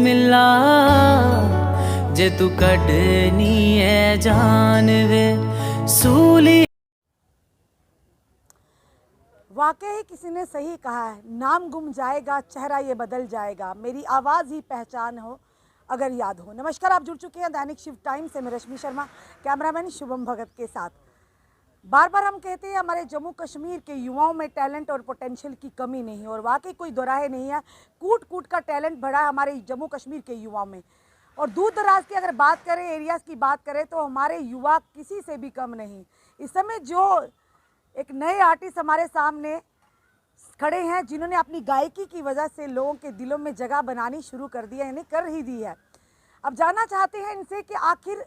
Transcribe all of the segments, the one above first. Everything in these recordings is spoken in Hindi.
बिस्मिल्ला जे तू कटनी है जान वे सूली। वाकई किसी ने सही कहा है, नाम गुम जाएगा चेहरा ये बदल जाएगा, मेरी आवाज़ ही पहचान हो अगर याद हो। नमस्कार, आप जुड़ चुके हैं दैनिक शिव टाइम से। मैं रश्मि शर्मा, कैमरामैन शुभम भगत के साथ। बार बार हम कहते हैं हमारे जम्मू कश्मीर के युवाओं में टैलेंट और पोटेंशियल की कमी नहीं है, और वाकई कोई दोराहे नहीं है। कूट कूट का टैलेंट बढ़ा है हमारे जम्मू कश्मीर के युवाओं में। और दूर दराज की अगर बात करें, एरियाज़ की बात करें, तो हमारे युवा किसी से भी कम नहीं। इस समय जो एक नए आर्टिस्ट हमारे सामने खड़े हैं, जिन्होंने अपनी गायकी की वजह से लोगों के दिलों में जगह बनानी शुरू कर दी है, यानी कर ही दी है। अब जानना चाहते हैं इनसे कि आखिर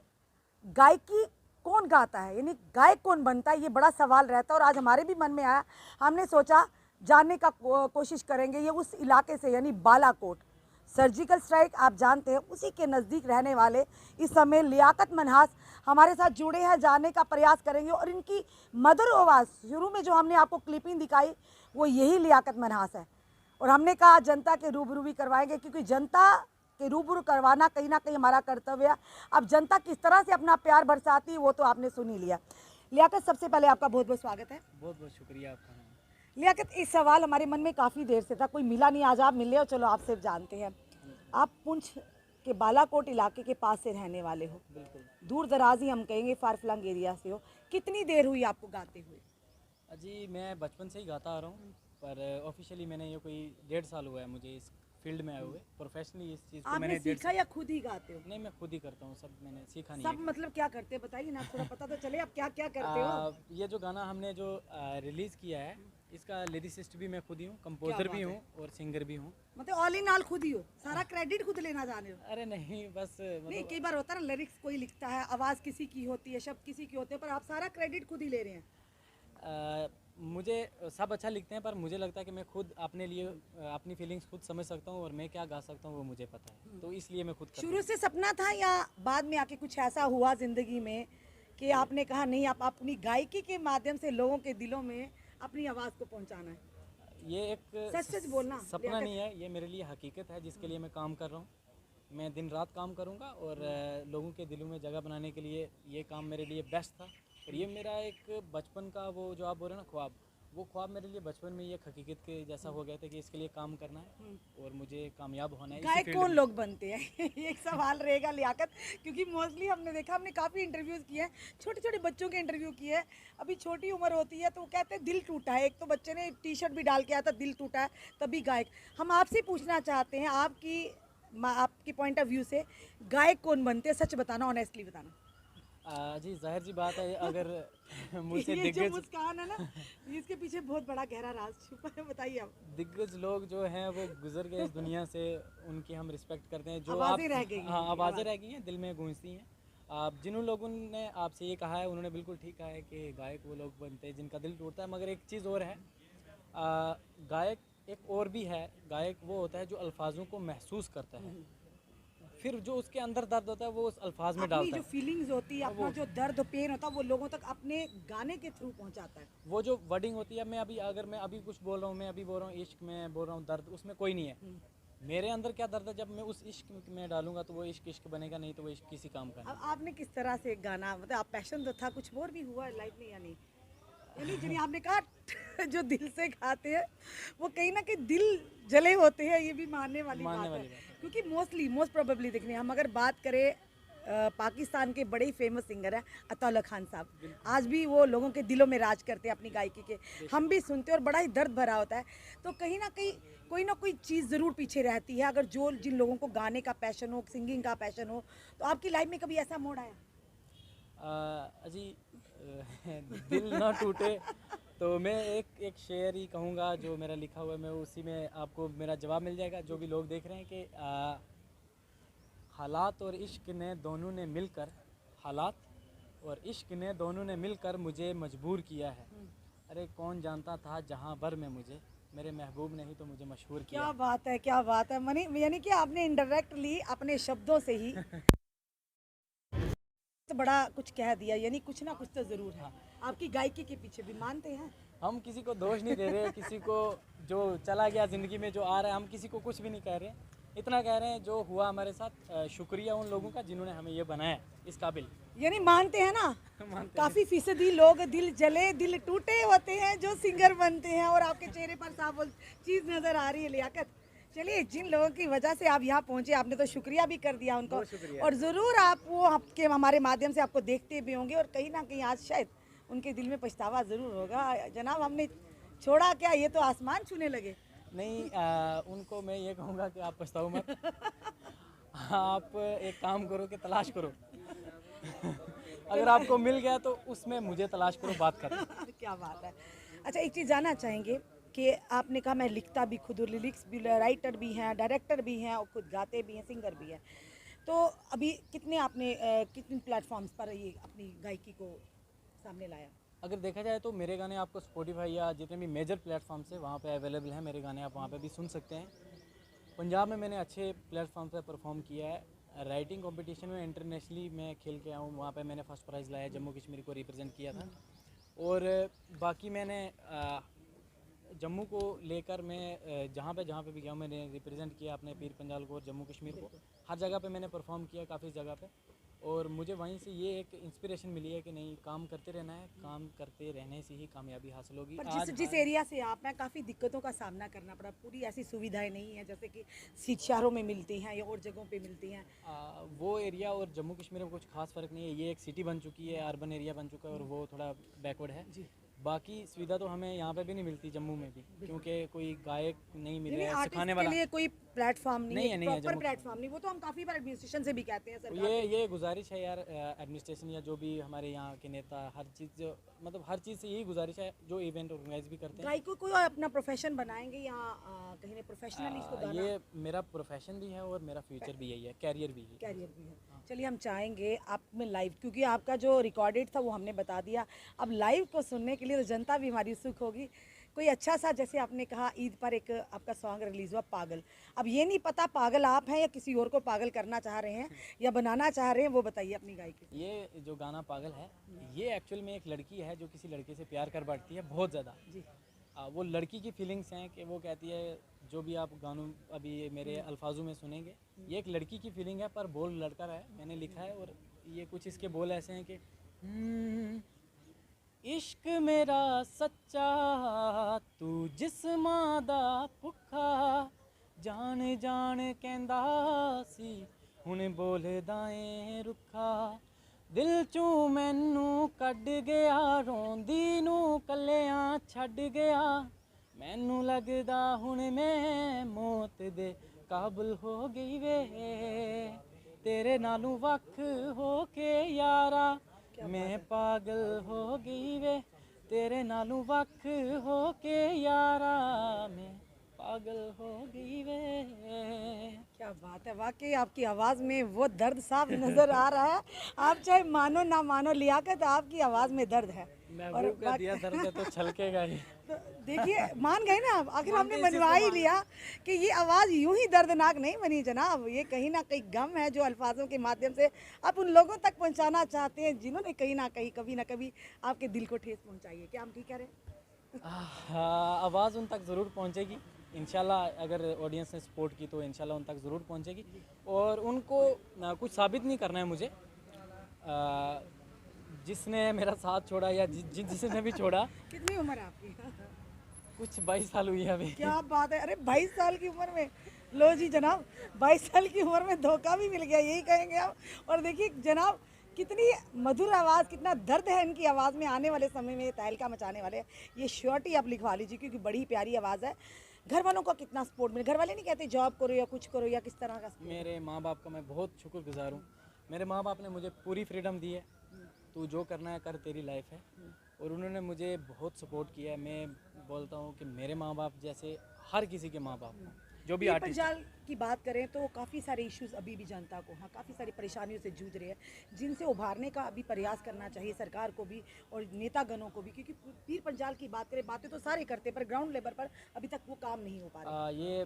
गायकी कौन गाता है, यानी गायक कौन बनता है, ये बड़ा सवाल रहता है। और आज हमारे भी मन में आया, हमने सोचा जानने का कोशिश करेंगे। ये उस इलाके से, यानी बालाकोट, सर्जिकल स्ट्राइक आप जानते हैं, उसी के नज़दीक रहने वाले इस समय लियाकत मनहास हमारे साथ जुड़े हैं। जानने का प्रयास करेंगे और इनकी मधुर आवाज़, शुरू में जो हमने आपको क्लिपिंग दिखाई वो यही लियाकत मनहास है। और हमने कहा जनता के रूबरू भी करवाएंगे, क्योंकि जनता के रूबरू करवाना कहीं ना कहीं हमारा कर्तव्य है। अब जनता किस तरह से अपना प्यार बरसाती है वो तो आपने सुन ही लिया। लियाकत, सबसे पहले आपका बहुत बहुत स्वागत है। बहुत बहुत शुक्रिया आपका। लियाकत, एक सवाल हमारे मन में काफ़ी देर से था, कोई मिला नहीं, आज आप मिले हो, चलो आपसे जानते हैं। आप पुंछ के बालाकोट इलाके के पास से रहने वाले हो, बिल्कुल दूर दराज ही हम कहेंगे, फारफलंग एरिया से हो। कितनी देर हुई आपको गाते हुए? जी, मैं बचपन से ही गाता आ रहा हूँ, पर ऑफिशियली मैंने ये कोई 1.5 साल हुआ है मुझे इस फील्ड में आए हुए। प्रोफेशनली इस चीज़ को आपने मैंने सीखा या खुद ही गाते हो? नहीं, मैं खुद ही करता हूँ, सब मैंने सीखा नहीं सब है। मतलब क्या करते हैं बताइए ना, थोड़ा पता तो चले आप क्या क्या करते हो। ये जो गाना हमने जो रिलीज़ किया है, इसका लिरिसिस्ट भी मैं खुद ही हूँ, कंपोजर भी हूँ और सिंगर भी हूँ। मतलब ऑल इन ऑल खुद ही हो, सारा क्रेडिट खुद लेना जाने हो? अरे नहीं, बस नहीं, मतलब कई बार होता है ना, लिरिक्स कोई लिखता है, आवाज़ किसी की होती है, शब्द किसी के होते हैं, पर आप सारा क्रेडिट खुद ही ले रहे हैं। मुझे सब अच्छा लिखते हैं, पर मुझे लगता है कि मैं खुद अपने लिए अपनी फीलिंग्स खुद समझ सकता हूँ और मैं क्या गा सकता हूँ वो मुझे पता है, तो इसलिए मैं खुद करता शुरू हूँ। से सपना था या बाद में आके कुछ ऐसा हुआ ज़िंदगी में कि आपने कहा नहीं, आप अपनी गायकी के माध्यम से लोगों के दिलों में अपनी आवाज़ को पहुंचाना है? ये एक सच सच बोलना, सपना नहीं है, ये मेरे लिए हकीकत है जिसके लिए मैं काम कर रहा हूँ। मैं दिन रात काम करूँगा और लोगों के दिलों में जगह बनाने के लिए ये काम मेरे लिए बेस्ट था। और ये मेरा एक बचपन का, वो जो आप बोल रहे हैं ना ख्वाब, वो ख्वाब मेरे लिए बचपन में ये हकीकत के जैसा हो गया था कि इसके लिए काम करना है और मुझे कामयाब होना है। गायक कौन लोग बनते हैं ये एक सवाल रहेगा लियाकत, क्योंकि मोस्टली हमने देखा, हमने काफ़ी इंटरव्यूज़ किए हैं, छोटे छोटे बच्चों के इंटरव्यू किए हैं। अभी छोटी उम्र होती है तो वो कहते हैं दिल टूटा है। एक तो बच्चे ने टी शर्ट भी डाल के आया था, दिल टूटा है तभी गायक। हम आपसे पूछना चाहते हैं, आपकी पॉइंट ऑफ व्यू से गायक कौन बनते हैं? सच बताना, ऑनेस्टली बताना। जी, जाहिर सी बात है, अगर मुझसे ये जो दिग्गज मुस्कान है ना, इसके पीछे बहुत बड़ा गहरा राज छुपा है, बताइए आप। दिग्गज लोग जो हैं वो गुजर गए इस दुनिया से, उनकी हम रिस्पेक्ट करते हैं। जो आवाज़ें रह गई हैं। हाँ, आवाज़ें रह गई हैं, दिल में गूंजती हैं। आप जिन लोगों ने आपसे ये कहा है, उन्होंने बिल्कुल ठीक कहा है कि गायक वो लोग बनते हैं जिनका दिल टूटता है। मगर एक चीज़ और है, गायक एक और भी है। गायक वो होता है जो अल्फाजों को महसूस करता है, फिर जो उसके अंदर दर्द होता है वो उस अल्फाज में अपनी डालता जो है। फीलिंग्स होती है, अपना जो दर्द पेन होता है, वो लोगों तक अपने गाने के थ्रू पहुंचाता है। वो जो वर्डिंग होती है, अगर मैं अभी कुछ बोल रहा हूँ, मैं अभी बोल रहा हूँ इश्क में बोल रहा हूँ, दर्द उसमें कोई नहीं है। मेरे अंदर क्या दर्द है, जब मैं उस इश्क में डालूंगा तो वो इश्क इश्क बनेगा, नहीं तो वो इश्क किसी काम का नहीं। अब आपने किस तरह से गाना, मतलब आप पैशन तो था, कुछ और भी हुआ लाइफ में या नहीं? यानी जिन्हें आपने कहा जो दिल से गाते हैं वो कहीं ना कहीं दिल जले होते हैं, ये भी मानने वाली बात है। क्योंकि मोस्ट प्रोबेबली देखने, हम अगर बात करें, पाकिस्तान के बड़े ही फेमस सिंगर हैं अताउल्ला खान साहब, आज भी वो लोगों के दिलों में राज करते हैं अपनी गायकी के। हम भी सुनते हैं और बड़ा ही दर्द भरा होता है। तो कहीं ना कहीं कोई ना कोई चीज़ ज़रूर पीछे रहती है, अगर जिन लोगों को गाने का पैशन हो, सिंगिंग का पैशन हो। तो आपकी लाइफ में कभी ऐसा मोड़ आया? अजी, दिल ना टूटे तो मैं एक शेर ही कहूँगा जो मेरा लिखा हुआ है, मैं उसी में आपको मेरा जवाब मिल जाएगा। जो भी लोग देख रहे हैं कि हालात और इश्क ने दोनों ने मिलकर, हालात और इश्क ने दोनों ने मिलकर मुझे मजबूर किया है। अरे कौन जानता था जहाँ भर में मुझे, मेरे महबूब ने ही तो मुझे मशहूर किया। क्या बात है, क्या बात है मनी, यानी कि आपने इनडायरेक्टली अपने शब्दों से ही तो बड़ा कुछ कह दिया, यानी कुछ ना कुछ तो ज़रूर है आपकी गायकी के पीछे भी, मानते हैं? हम किसी को दोष नहीं दे रहे, किसी को जो चला गया ज़िंदगी में जो आ रहा है, हम किसी को कुछ भी नहीं कह रहे। इतना कह रहे हैं जो हुआ हमारे साथ, शुक्रिया उन लोगों का जिन्होंने हमें ये बनाया इस काबिल। यानी मानते हैं ना, मानते काफी फीसदी लोग दिल जले दिल टूटे होते हैं जो सिंगर बनते हैं, और आपके चेहरे पर साफ वो चीज नजर आ रही है, लियाकत। चलिए, जिन लोगों की वजह से आप यहाँ पहुंचे, आपने तो शुक्रिया भी कर दिया उनको, और ज़रूर आप वो आपके हमारे माध्यम से आपको देखते भी होंगे, और कहीं ना कहीं आज शायद उनके दिल में पछतावा ज़रूर होगा, जनाब हमने छोड़ा क्या, ये तो आसमान छूने लगे। नहीं, उनको मैं ये कहूँगा कि आप पछताओ मत। आप एक काम करो कि तलाश करो। अगर आपको मिल गया तो उसमें मुझे तलाश करो, बात करो। क्या बात है। अच्छा, एक चीज़ जानना चाहेंगे कि आपने कहा मैं लिखता भी खुद, लिरिक्स भी, राइटर भी हैं, डायरेक्टर भी हैं, और खुद गाते भी हैं, सिंगर भी हैं, तो अभी कितने आपने कितने प्लेटफॉर्म्स पर ये अपनी गायकी को सामने लाया? अगर देखा जाए तो मेरे गाने आपको स्पॉटिफाई या जितने भी मेजर प्लेटफॉर्म से वहाँ पे अवेलेबल हैं मेरे गाने, आप वहाँ पे भी सुन सकते हैं। पंजाब में मैंने अच्छे प्लेटफॉर्म पे परफॉर्म किया है। राइटिंग कंपटीशन में इंटरनेशनली मैं खेल के आया हूँ, वहाँ पे मैंने फर्स्ट प्राइज़ लाया, जम्मू कश्मीर को रिप्रेजेंट किया था। और बाकी मैंने जम्मू को लेकर मैं जहाँ पे भी गया हूँ मैंने रिप्रेजेंट किया अपने पीर पंजाल को और जम्मू कश्मीर को। हर जगह पे मैंने परफॉर्म किया, काफ़ी जगह पे, और मुझे वहीं से ये एक इंस्पिरेशन मिली है कि नहीं, काम करते रहना है, काम करते रहने से ही कामयाबी हासिल होगी। पर जिस एरिया से आप हैं, काफ़ी दिक्कतों का सामना करना पड़ा, पूरी ऐसी सुविधाएं नहीं है जैसे कि शहरों में मिलती हैं या और जगहों पे मिलती हैं। वो एरिया और जम्मू कश्मीर में कुछ खास फ़र्क नहीं है। ये एक सिटी बन चुकी है, अर्बन एरिया बन चुका है, और वो थोड़ा बैकवर्ड है। बाकी सुविधा तो हमें यहाँ पे भी नहीं मिलती, जम्मू में भी, क्योंकि कोई गायक नहीं मिल रहा है सिखाने वाला। के लिए कोई प्लेटफॉर्म नहीं है, प्रॉपर जम्मू प्लेटफॉर्म नहीं। वो तो हम काफ़ी बार एडमिनिस्ट्रेशन से भी कहते हैं सरकार ये गुजारिश है यार, एडमिनिस्ट्रेशन या जो भी हमारे यहाँ के नेता, हर चीज़ मतलब हर चीज़ से यही गुजारिश है, जो इवेंट ऑर्गेनाइज भी करते हैं। गायकों को अपना प्रोफेशन बनाएंगे या कहीं ना प्रोफेशनली इसको गाना? ये मेरा प्रोफेशन भी है और मेरा फ्यूचर भी यही है, कैरियर भी है। कैरियर भी है। चलिए, हम चाहेंगे आप में लाइव, क्योंकि आपका जो रिकॉर्डेड था वो हमने बता दिया, अब लाइव को सुनने के लिए तो जनता भी हमारी उत्सुक होगी। कोई अच्छा सा, जैसे आपने कहा ईद पर एक आपका सॉन्ग रिलीज़ हुआ पागल, अब ये नहीं पता पागल आप हैं या किसी और को पागल करना चाह रहे हैं या बनाना चाह रहे हैं, वो बताइए अपनी गायकी से। ये जो गाना पागल है, ये एक्चुअल में एक लड़की है जो किसी लड़के से प्यार कर बैठती है बहुत ज़्यादा जी। वो लड़की की फीलिंग्स हैं कि वो कहती है, जो भी आप गानों अभी मेरे अल्फाजों में सुनेंगे, ये एक लड़की की फीलिंग है पर बोल लड़का है, मैंने लिखा है। और ये कुछ इसके बोल ऐसे हैं कि इश्क मेरा सच्चा तू जिस्मां दा भुक्खा, जान जान कहंदा सी हुण बोलदा ऐ रुखा, दिल चों मैनू कढ गया रोंदी नू कल्लियां छड्ड गया, मैनू लगदा हुण मैं मौत दे काबल हो गई वे, तेरे नालों वख हो के यारा मैं पागल हो गई वे, तेरे नालों वख हो के यारा मैं पागल हो गई वे। क्या बात है, वाकई आपकी आवाज़ में वो दर्द साफ नज़र आ रहा है। आप चाहे मानो ना मानो, लियाकत आपकी आवाज़ में दर्द है। महबूब का दिया दर्द है तो छलकेगा ही। तो देखिए, मान गए ना आप, आखिर हमने मनवा ही लिया कि ये आवाज़ यूं ही दर्दनाक नहीं बनी जनाब, ये कहीं ना कहीं गम है जो अल्फाजों के माध्यम से आप उन लोगों तक पहुंचाना चाहते हैं जिन्होंने कहीं ना कहीं कभी ना कभी आपके दिल को ठेस पहुंचाई है। क्या हम ठीक कह रहे हैं? आवाज़ उन तक ज़रूर पहुंचेगी इंशाल्लाह, अगर ऑडियंस ने सपोर्ट की तो इंशाल्लाह उन तक ज़रूर पहुंचेगी। और उनको कुछ साबित नहीं करना है मुझे, जिसने मेरा साथ छोड़ा या जिसने भी छोड़ा। कितनी उम्र है आपकी? कुछ 22 साल हुई है अभी। क्या बात है, अरे 22 साल की उम्र में, लो जी जनाब, 22 साल की उम्र में धोखा भी मिल गया, यही कहेंगे आप। और देखिए जनाब, कितनी मधुर आवाज़, कितना दर्द है इनकी आवाज़ में, आने वाले समय में तहलका मचाने वाले। ये श्योरिटी आप लिखवा लीजिए, क्योंकि बड़ी प्यारी आवाज़ है। घर वालों का कितना सपोर्ट मिले? घर वाले नहीं कहते जॉब करो या कुछ करो या किस तरह का? मेरे माँ बाप का मैं बहुत शुक्रगुजार हूँ। मेरे माँ बाप ने मुझे पूरी फ्रीडम दी है, तू जो करना है कर, तेरी लाइफ है। और उन्होंने मुझे बहुत सपोर्ट किया है। मैं बोलता हूँ कि मेरे माँ बाप जैसे हर किसी के माँ बाप हों, जो भी आर्टिस्ट। पंजाल की बात करें तो काफ़ी सारे इश्यूज अभी भी जनता को, हाँ, काफ़ी सारी परेशानियों से जूझ रहे हैं, जिनसे उभारने का अभी प्रयास करना चाहिए सरकार को भी और नेतागणों को भी, क्योंकि पीर पंजाल की बात करें, बातें तो सारे करते पर ग्राउंड लेवल पर अभी तक वो काम नहीं हो पा रहा। ये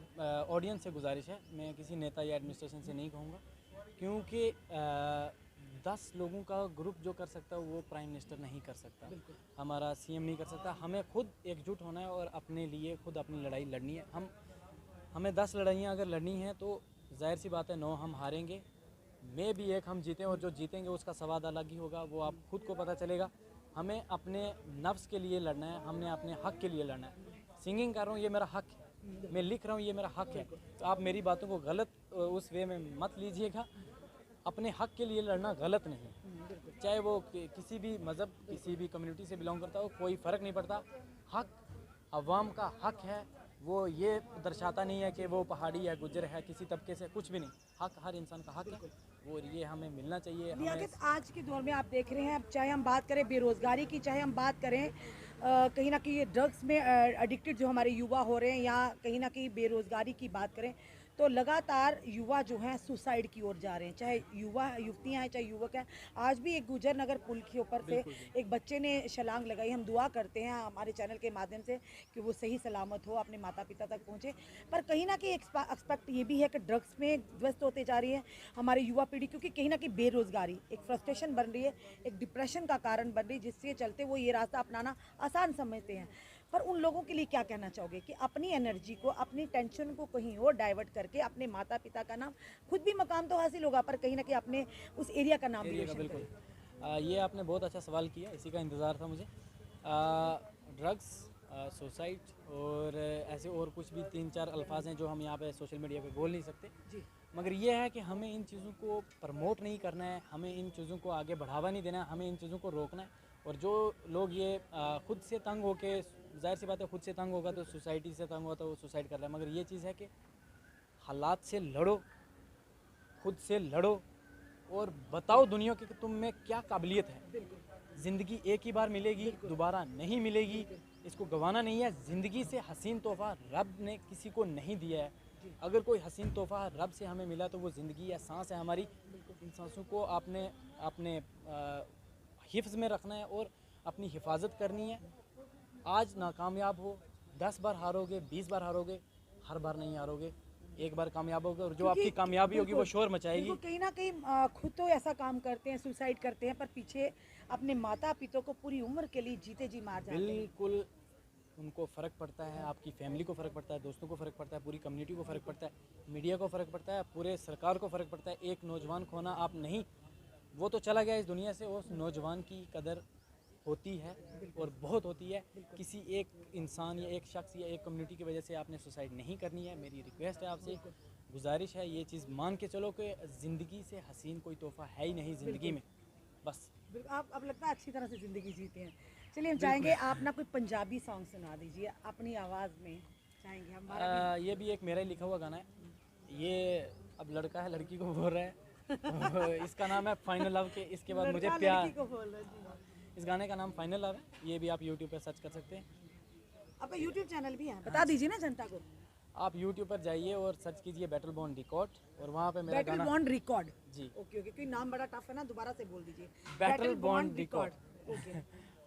ऑडियंस से गुजारिश है, मैं किसी नेता या एडमिनिस्ट्रेशन से नहीं कहूँगा, क्योंकि 10 लोगों का ग्रुप जो कर सकता है वो प्राइम मिनिस्टर नहीं कर सकता, हमारा सीएम नहीं कर सकता। हमें खुद एकजुट होना है और अपने लिए खुद अपनी लड़ाई लड़नी है। हमें 10 लड़ाइयाँ अगर लड़नी हैं तो जाहिर सी बात है 9 हम हारेंगे, मैं भी एक हम जीतें, और जो जीतेंगे उसका स्वाद अलग ही होगा, वो आप खुद को पता चलेगा। हमें अपने नफ्स के लिए लड़ना है, हमने अपने हक़ के लिए लड़ना है। सिंगिंग कर रहा हूँ ये मेरा हक़ है, मैं लिख रहा हूँ ये मेरा हक़ है, तो आप मेरी बातों को गलत उस वे में मत लीजिएगा। अपने हक़ के लिए लड़ना गलत नहीं है, चाहे वो किसी भी मज़हब, किसी भी कम्युनिटी से बिलोंग करता हो, कोई फ़र्क नहीं पड़ता। हक़ अवाम का हक़ है, वो ये दर्शाता नहीं है कि वो पहाड़ी है, गुजर है, किसी तबके से, कुछ भी नहीं। हक़ हर इंसान का हक़ है, वो ये हमें मिलना चाहिए। लियाकत, आज के दौर में आप देख रहे हैं, अब चाहे हम बात करें बेरोज़गारी की, चाहे हम बात करें कहीं ना कहीं ड्रग्स में एडिक्टेड जो हमारे युवा हो रहे हैं, या कहीं ना कहीं बेरोज़गारी की बात करें, तो लगातार युवा जो हैं सुसाइड की ओर जा रहे हैं, चाहे युवा युवतियां हैं, चाहे युवक हैं। आज भी एक गुजर नगर पुल के ऊपर से एक बच्चे ने छलांग लगाई। हम दुआ करते हैं हमारे चैनल के माध्यम से कि वो सही सलामत हो, अपने माता पिता तक पहुँचे। पर कहीं ना कहीं एक्सपेक्ट ये भी है कि ड्रग्स में व्यस्त होते जा रही है हमारी युवा पीढ़ी, क्योंकि कहीं ना कहीं बेरोज़गारी एक फ्रस्ट्रेशन बन रही है, एक डिप्रेशन का कारण बन रही है, जिसके चलते वो ये रास्ता अपनाना आसान समझते हैं। पर उन लोगों के लिए क्या कहना चाहोगे कि अपनी एनर्जी को, अपनी टेंशन को कहीं और डाइवर्ट करके अपने माता पिता का नाम, खुद भी मकाम तो हासिल होगा, पर कहीं ना कहीं अपने उस एरिया का नाम भी रोशन करें? बिल्कुल, ये आपने बहुत अच्छा सवाल किया, इसी का इंतज़ार था मुझे। ड्रग्स, सुसाइड और ऐसे और कुछ भी 3-4 अल्फाज हैं जो हम यहाँ पे सोशल मीडिया पे बोल नहीं सकते जी, मगर ये है कि हमें इन चीज़ों को प्रमोट नहीं करना है, हमें इन चीज़ों को आगे बढ़ावा नहीं देना है, हमें इन चीज़ों को रोकना है। और जो लोग ये खुद से तंग होके, जाहिर सी बात है खुद से तंग होगा तो सोसाइटी से तंग होगा तो वो सुसाइड कर रहा है, मगर ये चीज़ है कि हालात से लड़ो, खुद से लड़ो और बताओ दुनिया की कि तुम में क्या काबिलियत है। ज़िंदगी एक ही बार मिलेगी, दोबारा नहीं मिलेगी, इसको गंवाना नहीं है। ज़िंदगी से हसीन तोहफ़ा रब ने किसी को नहीं दिया है। अगर कोई हसीन तोहफ़ा रब से हमें मिला तो वो ज़िंदगी है, सांस है हमारी। इन सांसों को आपने अपने हिफ्ज़ में रखना है और अपनी हिफाजत करनी है। आज नाकामयाब हो, 10 बार हारोगे, 20 बार हारोगे, हर बार नहीं हारोगे, एक बार कामयाब होगे, और जो आपकी कामयाबी होगी वो शोर मचाएगी। कहीं ना कहीं खुद तो ऐसा काम करते हैं, सुसाइड करते हैं, पर पीछे अपने माता पिता को पूरी उम्र के लिए जीते जी मार जाते हैं। बिल्कुल, उनको फ़र्क पड़ता है, आपकी फैमिली को फ़र्क पड़ता है, दोस्तों को फ़र्क पड़ता है, पूरी कम्युनिटी को फ़र्क पड़ता है, मीडिया को फ़र्क पड़ता है, पूरे सरकार को फ़र्क पड़ता है। एक नौजवान खोना आप नहीं, वो तो चला गया इस दुनिया से, उस नौजवान की कदर होती है और बहुत होती है। किसी एक इंसान या एक शख्स या एक कम्युनिटी की वजह से आपने सुसाइड नहीं करनी है। मेरी रिक्वेस्ट है आपसे, गुजारिश है, ये चीज़ मान के चलो कि ज़िंदगी से हसीन कोई तोहफ़ा है ही नहीं ज़िंदगी में। बस आप अब लगता है अच्छी तरह से ज़िंदगी जीते हैं। चलिए हम चाहेंगे आप ना कोई पंजाबी सॉन्ग सुना दीजिए अपनी आवाज़ में, चाहेंगे हम। ये भी एक मेरा ही लिखा हुआ गाना है। ये अब लड़का है लड़की को बोल रहा है तो इसका नाम है फाइनल लव के इसके बाद मुझे प्यार। इस गाने का नाम फाइनल लव है। ये भी आप यूट्यूब पर सर्च कर सकते हैं। आपका यूट्यूब चैनल भी है, बता दीजिए ना जनता को। आप यूट्यूब पर जाइए और सर्च कीजिए बैटल बॉन्ड रिकॉर्ड, और वहाँ पे मेरा बैटल बॉन्ड रिकॉर्ड जी। ओके ओके, क्योंकि नाम बड़ा टफ है ना, दोबारा से बोल दीजिए। बैटल बॉन्ड रिकॉर्ड ओके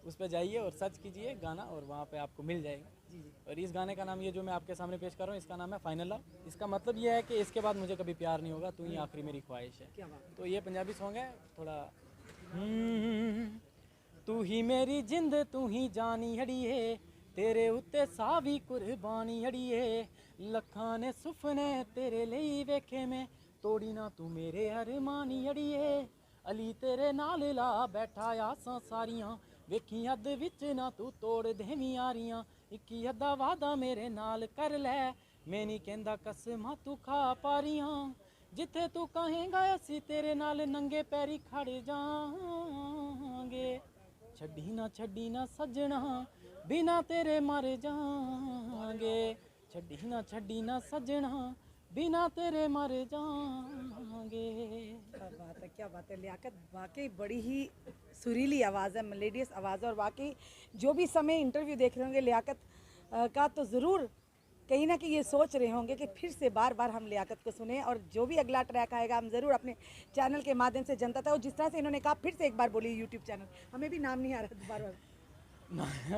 उस पर जाइए और सर्च कीजिए गाना, और वहाँ पे आपको मिल जाएगा जी। और इस गाने का नाम, ये जो मैं आपके सामने पेश कर रहा हूँ, इसका नाम है फाइनल लव। इसका मतलब ये है कि इसके बाद मुझे कभी प्यार नहीं होगा, तू ही आखिरी मेरी ख्वाहिश है। क्या बात। तो ये पंजाबी सॉन्ग है थोड़ा। तू ही मेरी जिंद, तू ही जानी अड़िए, तेरे उत्ते सावी कुर्बानी अड़िए, लखां ने सुफने तेरे ਲਈ ਵੇਖੇ मैं, तोड़ी ना तू मेरे अरमानी अड़िए, अली तेरे नाल ला बैठा आसां सारियां, वेखी अद विच ना तू तोड़ देवीं यारियां, इक्की अद्धा वादा मेरे नाल कर लै, मैं नहीं कहंदा कसमां तू खा पारियां, जिथे तू कहेगा असी तेरे नाल नंगे पैरी खड़ जांगे, छड्डी ना सजना बिना तेरे मर जांगे, छड्डी ना सजना बिना तेरे मर जांगे। क्या बात है लियाकत, वाकई बड़ी ही सुरीली आवाज़ है, मेलोडियस आवाज़ है। और वाकई जो भी समय इंटरव्यू देख रहे होंगे लियाकत का, तो ज़रूर कहीं ना कहीं ये सोच रहे होंगे कि फिर से बार बार हम लियाकत को सुने, और जो भी अगला ट्रैक आएगा हम ज़रूर अपने चैनल के माध्यम से जनता तक, और जिस तरह से इन्होंने कहा, फिर से एक बार बोलिए यूट्यूब चैनल, हमें भी नाम नहीं आ रहा दोबारा।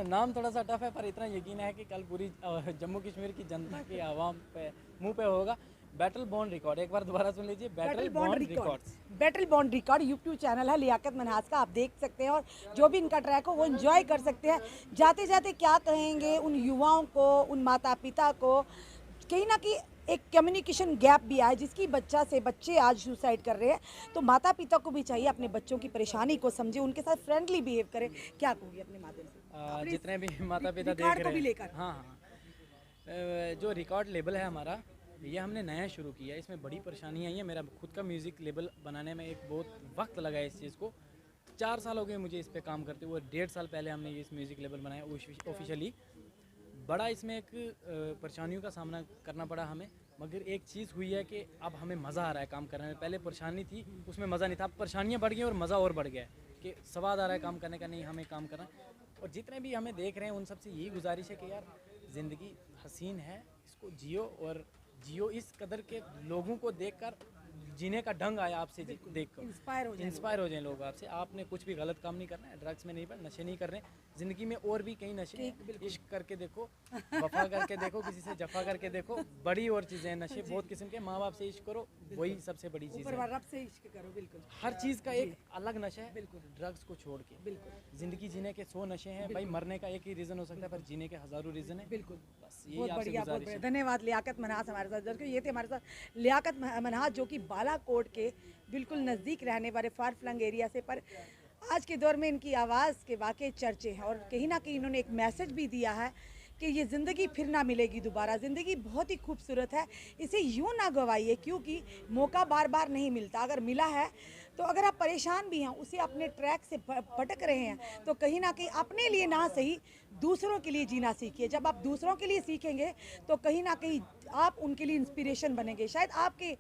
नाम थोड़ा सा टफ है, पर इतना यकीन है कि कल पूरी जम्मू कश्मीर की जनता के आवाम पे मुंह पे होगा। बैटल बॉन्ड रिकॉर्ड, एक बार दोबारा सुन लीजिए, battle bond records. Battle bond record YouTube channel है लियाकत मनहास का, आप देख सकते हैं, और जो भी इनका ट्रैक हो वो एंजॉय कर सकते हैं। जाते जाते क्या कहेंगे उन युवाओं को, उन माता पिता को, कहीं ना कहीं एक कम्युनिकेशन गैप भी आया, जिसकी बच्चा से बच्चे आज सुसाइड कर रहे हैं। तो माता पिता को भी चाहिए अपने बच्चों की परेशानी को समझे, उनके साथ फ्रेंडली बिहेव करें। क्या कहोगे अपने माध्यम से जितने भी माता पिता देख रिकॉर्ड रहे को भी हैं, लेकर? हाँ हाँ, जो रिकॉर्ड लेबल है हमारा, ये हमने नया शुरू किया है। इसमें बड़ी परेशानी आई है। मेरा खुद का म्यूज़िक लेबल बनाने में एक बहुत वक्त लगा है इस चीज़ को। 4 साल हो गए मुझे इस पे काम करते हुए। 1.5 साल पहले हमने ये इस म्यूज़िक लेबल बनाया ऑफिशियली। बड़ा इसमें एक परेशानियों का सामना करना पड़ा हमें, मगर एक चीज़ हुई है कि अब हमें मज़ा आ रहा है काम करने में। पहले परेशानी थी, उसमें मज़ा नहीं था। अब परेशानियाँ बढ़ गई और मज़ा और बढ़ गया है कि स्वाद आ रहा है काम करने का, नहीं हमें काम करना। और जितने भी हमें देख रहे हैं उन सबसे यही गुजारिश है कि यार ज़िंदगी हसीन है, इसको जियो, और जियो इस कदर के लोगों को देखकर जीने का ढंग आया आपसे देखकर। इंस्पायर हो जाए लोग आपसे। आपने कुछ भी गलत काम नहीं करना है, ड्रग्स में नहीं पड़ना, नशे नहीं करने। ज़िंदगी में और भी कई नशे हैं। इश्क करके देखो, वफा करके देखो, किसी से जफा करके देखो, बड़ी और चीज़ें हैं नशे बहुत किस्म के। माँ बाप से इश्क करो, वही सबसे बड़ी चीज़ है। रब से इश्क करो, बिल्कुल। हर चीज़ का एक अलग नशा है, बिल्कुल, ड्रग्स को छोड़ के। बिल्कुल, ज़िंदगी जीने के 100 नशे हैं भाई। मरने का एक ही रीज़न हो सकता है, पर जीने के हज़ारों रीज़न है। बिल्कुल, बस यही बहुत आपसे बढ़िया, बहुत गुजारिश बढ़िया। है। धन्यवाद लियाकत मनहास हमारे साथ। दर्शकों, ये थे हमारे साथ लियाकत मनहास, जो कि बालाकोट के बिल्कुल नज़दीक रहने वाले फार फ्लंग एरिया से। पर आज के दौर में इनकी आवाज़ के वाकई चर्चे हैं, और कहीं ना कहीं इन्होंने एक मैसेज भी दिया है कि ये ज़िंदगी फिर ना मिलेगी दोबारा। ज़िंदगी बहुत ही खूबसूरत है, इसे यूँ ना गवाइए, क्योंकि मौका बार बार नहीं मिलता। अगर मिला है तो अगर आप परेशान भी हैं, उसे अपने ट्रैक से भटक रहे हैं, तो कहीं ना कहीं अपने लिए ना सही, दूसरों के लिए जीना सीखिए। जब आप दूसरों के लिए सीखेंगे तो कहीं ना कहीं आप उनके लिए इंस्पिरेशन बनेंगे। शायद आपके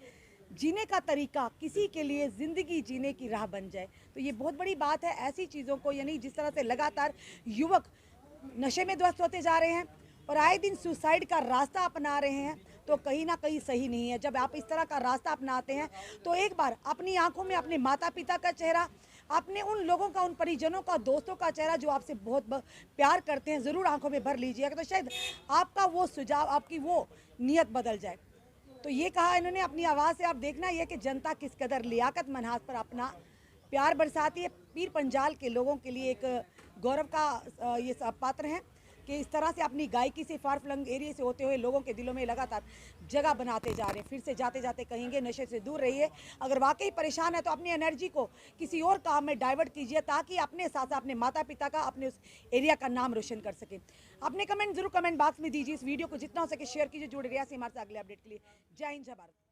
जीने का तरीका किसी के लिए ज़िंदगी जीने की राह बन जाए। तो ये बहुत बड़ी बात है। ऐसी चीज़ों को, यानी जिस तरह से लगातार युवक नशे में ध्वस्त होते जा रहे हैं और आए दिन सुसाइड का रास्ता अपना रहे हैं, तो कहीं ना कहीं सही नहीं है। जब आप इस तरह का रास्ता अपनाते हैं तो एक बार अपनी आंखों में अपने माता पिता का चेहरा, अपने उन लोगों का, उन परिजनों का, दोस्तों का चेहरा जो आपसे बहुत प्यार करते हैं, ज़रूर आंखों में भर लीजिएगा। तो शायद आपका वो सुझाव, आपकी वो नीयत बदल जाए। तो ये कहा इन्होंने अपनी आवाज़ से। आप देखना ये कि जनता किस कदर लियाकत मनहास पर अपना प्यार बरसाती है। पीर पंजाल के लोगों के लिए एक गौरव का ये पात्र हैं कि इस तरह से अपनी गायकी से फार फ्लंग एरिया से होते हुए लोगों के दिलों में लगातार जगह बनाते जा रहे हैं। फिर से जाते जाते कहेंगे, नशे से दूर रहिए। अगर वाकई परेशान है तो अपनी एनर्जी को किसी और काम में डाइवर्ट कीजिए, ताकि अपने साथ साथ अपने माता पिता का, अपने उस एरिया का नाम रोशन कर सकें। अपने कमेंट जरूर कमेंट बॉक्स में दीजिए। इस वीडियो को जितना हो सके शेयर कीजिए। जुड़े रहिए हमारे साथ अगले अपडेट के लिए। जय हिंद, जय भारत।